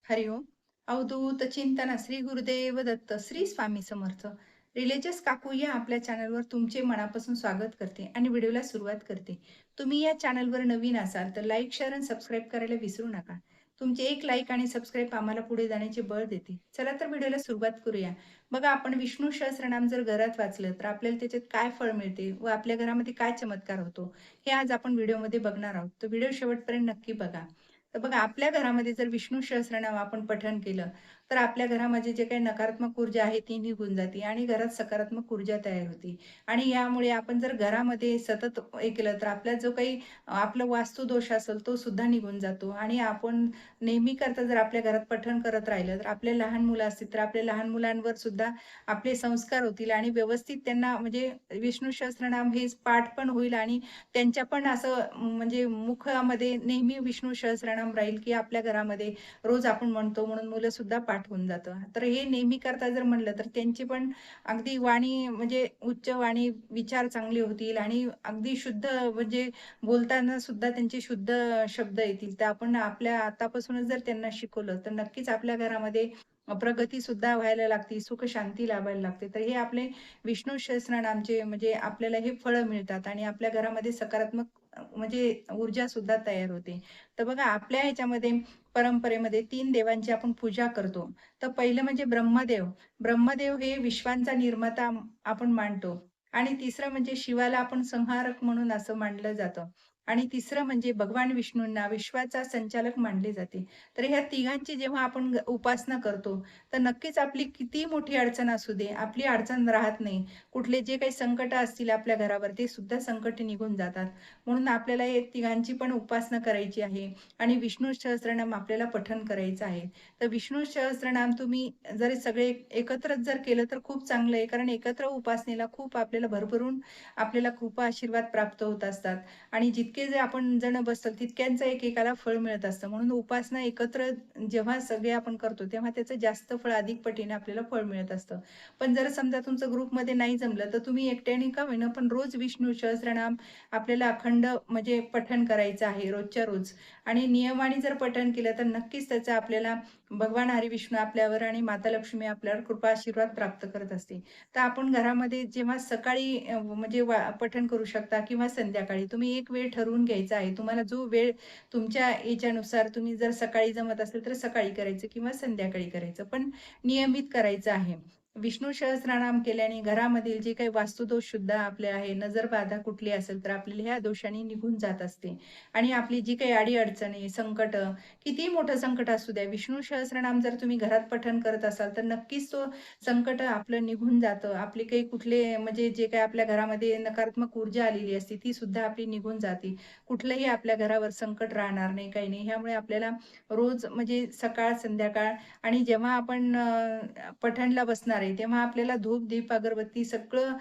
हरिओम. अवधूत चिंतन श्री गुरुदेव दत्त श्री स्वामी समर्थ. रिलीजियस काकू या आपल्या चॅनलवर तुमचे मनापासून स्वागत करते आणि व्हिडिओला सुरुवात करते. तुम्ही या चॅनलवर नवीन असाल तर लाईक, शेअर आणि सबस्क्राईब करायला विसरू नका. तुमचे एक लाईक आणि सबस्क्राईब आम्हाला पुढे जाण्याचे बळ देते. चला तर व्हिडिओला सुरुवात करूया. बघा, आपण विष्णू सहस्त्रनाम जर घरात वाचलं तर आपल्याला त्याच्यात काय फळ मिळते व आपल्या घरामध्ये काय चमत्कार होतो, हे आज आपण व्हिडिओमध्ये बघणार आहोत. तर व्हिडिओ शेवटपर्यंत नक्की बघा. तर बघा, आपल्या घरामध्ये जर विष्णू सहस्त्रनाम आपण पठण केलं तर आपल्या घरामध्ये जे काही नकारात्मक ऊर्जा आहे ती निघून जाते आणि घरात सकारात्मक ऊर्जा तयार होते. आणि यामुळे आपण जर घरामध्ये सतत हे केलं तर आपला जो काही आपला वास्तुदोष असेल तो सुद्धा निघून जातो. आणि आपण नेहमी करता जर आपल्या घरात पठण करत राहिलं तर आपले लहान मुलं असतील तर आपल्या लहान मुलांवर सुद्धा आपले संस्कार होतील आणि व्यवस्थित त्यांना म्हणजे विष्णू सहस्त्रनाम हे पाठ पण होईल आणि त्यांच्या पण असं म्हणजे मुखामध्ये नेहमी विष्णू सहस्त्रनाम राहील, की आपल्या घरामध्ये रोज आपण म्हणतो म्हणून मुलं सुद्धा पाठ होऊन जातं. तर हे नेहमी करता जर म्हणलं तर त्यांची पण अगदी वाणी म्हणजे उच्च वाणी, विचार चांगले होतील आणि अगदी शुद्ध म्हणजे बोलताना सुद्धा त्यांचे शुद्ध शब्द येतील. तर आपण आपल्या आतापासूनच जर त्यांना शिकवलं तर नक्कीच आपल्या घरामध्ये प्रगती सुद्धा व्हायला लागते, सुख शांती लाभायला लागते. तर हे आपले विष्णू सहस्त्रनामचे म्हणजे आपल्याला हे फळं मिळतात आणि आपल्या घरामध्ये सकारात्मक म्हणजे ऊर्जा सुद्धा तयार होते. तर बघा, आपल्या ह्याच्यामध्ये परंपरेमध्ये 3 देवांची आपण पूजा करतो. तर पहिलं म्हणजे ब्रह्मदेव. ब्रह्मदेव हे विश्वांचा निर्माता आपण मानतो. आणि तिसरं म्हणजे शिवाला आपण संहारक म्हणून असं मानलं जातं. आणि तिसरं म्हणजे भगवान विष्णूंना विश्वाचा संचालक मानले जाते. तर ह्या तिघांची जेव्हा आपण उपासना करतो, तर नक्कीच आपली कितीही मोठी अडचण असू दे, आपली अडचण राहत नाही. कुठले जे काही संकट असतील आपल्या घरावर ते सुद्धा संकट निघून जातात. म्हणून आपल्याला हे तिघांची पण उपासना करायची आहे आणि विष्णू सहस्त्रनाम आपल्याला पठण करायचं आहे. तर विष्णू सहस्त्रनाम तुम्ही जर सगळे एकत्रच जर केलं तर खूप चांगलं आहे. कारण एकत्र उपासनेला खूप आपल्याला भरभरून आपल्याला कृपा आशीर्वाद प्राप्त होत असतात आणि जितके जे आपण जण बसतो तितक्यांचं एकेकाला फळ मिळत असतं. म्हणून उपासना एकत्र जेव्हा सगळे आपण करतो तेव्हा त्याचं जास्त फळ अधिक पटीने आपल्याला फळ मिळत असतं. पण जर समजा तुमचं ग्रुपमध्ये नाही जमलं तर तुम्ही एकट्याने का होईना पण रोज विष्णू सहस्त्रनाम आपल्याला अखंड म्हणजे पठण करायचं आहे रोजच्या रोज. आणि नियमाने जर पठण केलं तर नक्कीच त्याचा आपल्याला भगवान हरिविष्णू आपल्यावर आणि माता लक्ष्मी आपल्यावर कृपा आशीर्वाद प्राप्त करत असते. तर आपण घरामध्ये जेव्हा सकाळी म्हणजे पठण करू शकता किंवा संध्याकाळी तुम्ही एक वेळ ठरवून घ्यायचा आहे. तुम्हाला जो वेळ तुमच्या याच्यानुसार तुम्ही जर सकाळी जमत असेल तर सकाळी करायचं किंवा संध्याकाळी करायचं. पण नियमित करायचं आहे. विष्णू सहस्त्रनाम केल्याने घरामधील जे काही वास्तुदोष सुद्धा आपले आहे, नजरबाधा कुठली असेल तर आपल्याला ह्या दोषांनी निघून जात असते. आणि आपली जी काही अडी-अडचणी, संकटं, कितीही मोठं संकट असू द्या, विष्णू सहस्त्रनाम जर तुम्ही घरात पठण करत असाल, तर नक्कीच तो संकट आपलं निघून जातं. आपले काही कुठले म्हणजे जे काही आपल्या घरामध्ये नकारात्मक ऊर्जा आलेली असते, ती सुद्धा आपली निघून जाते. कुठलंही आपल्या घरावर संकट राहणार नाही, काही नाही. ह्यामुळे आपल्याला रोज म्हणजे सकाळ, संध्याकाळ आणि जेव्हा आपण पठणला बसणार आहे, तेव्हा आपल्याला धूप, दीप, अगरबत्ती सगळं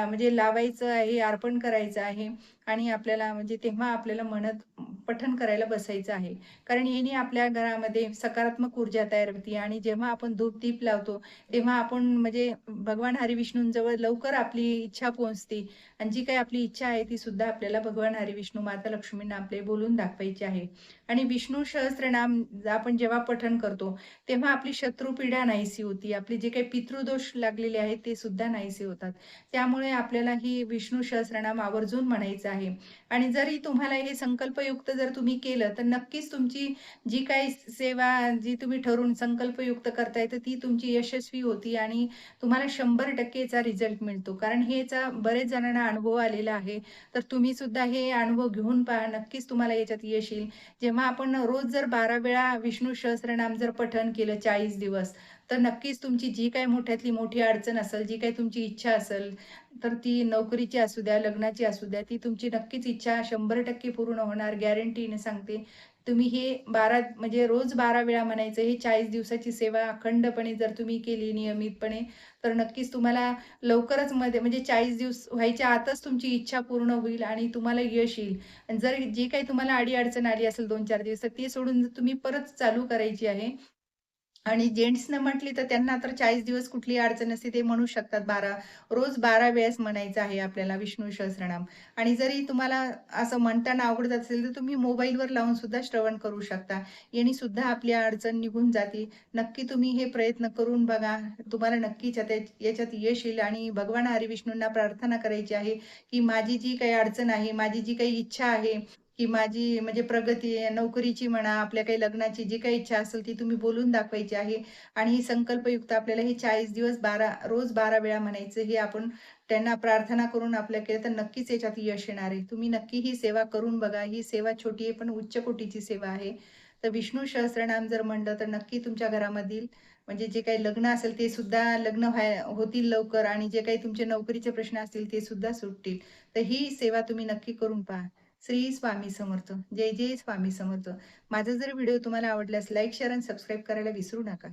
म्हणजे लावायचं आहे, अर्पण करायचं आहे आणि आपल्याला म्हणजे तेव्हा आपल्याला म्हणत पठण करायला बसायचं आहे. कारण याने आपल्या घरामध्ये सकारात्मक ऊर्जा तयार होते आणि जेव्हा आपण धूप, दीप लावतो, तेव्हा आपण म्हणजे भगवान हरिविष्णूंजवळ लवकर आपली इच्छा पोहोचते आणि जी काही आपली इच्छा आहे, ती सुद्धा आपल्याला भगवान हरिविष्णू, माता लक्ष्मींना आपले बोलून दाखवायची आहे. आणि विष्णू सहस्त्रनाम आपण जेव्हा पठण करतो, तेव्हा आपली शत्रुपीडा नाहीशी होती. आपले जे काही पितृदोष लागलेले आहेत, ते सुद्धा नाहीसे होतात. त्यामुळे आपल्याला ही विष्णू सहस्त्रनाम आवर्जून म्हणायचं आहे. आणि जरी तुम्हाला हे संकल्पयुक्त जर तुम्ही केलं, तर नक्कीच तुमची जी काही सेवा जी तुम्ही ठरवून संकल्पयुक्त करताय, तर ती तुमची यशस्वी होती आणि तुम्हाला 100% चा रिझल्ट मिळतो. कारण ह्याचा बरेच जणांना अनुभव आलेला आहे. तर तुम्ही सुद्धा हे अनुभव घेऊन पहा. नक्कीच तुम्हाला याच्यात यश येईल. जेव्हा आपण रोज जर 12 वेळा विष्णू सहस्त्रनाम जर पठण केलं 40 दिवस, तर नक्कीच तुमची जी काही मोठ्यातली मोठी अडचण असेल, जी काही तुमची इच्छा असेल, तर ती नोकरीची असू द्या, लग्नाची असू द्या, ती तुमची नक्कीच इच्छा 100% पूर्ण होणार गॅरंटीने सांगते. तुम्ही हे 12 म्हणजे रोज 12 वेळा म्हणायचं. ही 40 दिवसाची सेवा अखंडपणे जर तुम्ही केली नियमितपणे, तर नक्कीच तुम्हाला लवकरच मध्ये म्हणजे 40 दिवस व्हायच्या आतच तुमची इच्छा पूर्ण होईल आणि तुम्हाला यश येईल. आणि जर जी काही तुम्हाला अडी-अडचण आली असेल 2-4 दिवस, तर ती सोडून तुम्ही परत चालू करायची आहे. आणि जेंट्सनं म्हटली तर त्यांना तर 40 दिवस कुठलीही अडचण नसते. ते म्हणू शकतात रोज 12 वेळेस म्हणायचं आहे आपल्याला विष्णू सहस्त्रनाम. आणि जरी तुम्हाला असं म्हणताना अवघड असेल, तर तुम्ही मोबाईलवर लावून सुद्धा श्रवण करू शकता. याने सुद्धा आपली अडचण निघून जाते. नक्की तुम्ही हे प्रयत्न करून बघा. तुम्हाला नक्कीच याच्यात यश येईल आणि भगवान हरिविष्णूंना प्रार्थना करायची आहे, की माझी जी काही अडचण आहे, माझी जी काही इच्छा आहे, की माझी म्हणजे प्रगती आहे, नोकरीची म्हणा, आपल्या काही लग्नाची जी काही इच्छा असेल ती तुम्ही बोलून दाखवायची आहे आणि ही संकल्पयुक्त आपल्याला हे 40 दिवस रोज 12 वेळा म्हणायचं हे आपण त्यांना प्रार्थना करून आपल्या केलं तर नक्कीच याच्यात यश येणार आहे. तुम्ही नक्की ही सेवा करून बघा. ही सेवा छोटी आहे पण उच्च कोटीची सेवा आहे. तर विष्णू सहस्त्रनाम जर म्हणलं तर नक्की तुमच्या घरामधील म्हणजे जे काही लग्न असेल ते सुद्धा लग्न होतील लवकर आणि जे काही तुमचे नोकरीचे प्रश्न असतील ते सुद्धा सुटतील. तर ही सेवा तुम्ही नक्की करून पहा. श्री स्वामी समर्थ. जय जय स्वामी समर्थ. माझा जर व्हिडिओ तुम्हाला आवडल्यास लाईक, शेअर आणि सबस्क्राईब करायला विसरू नका.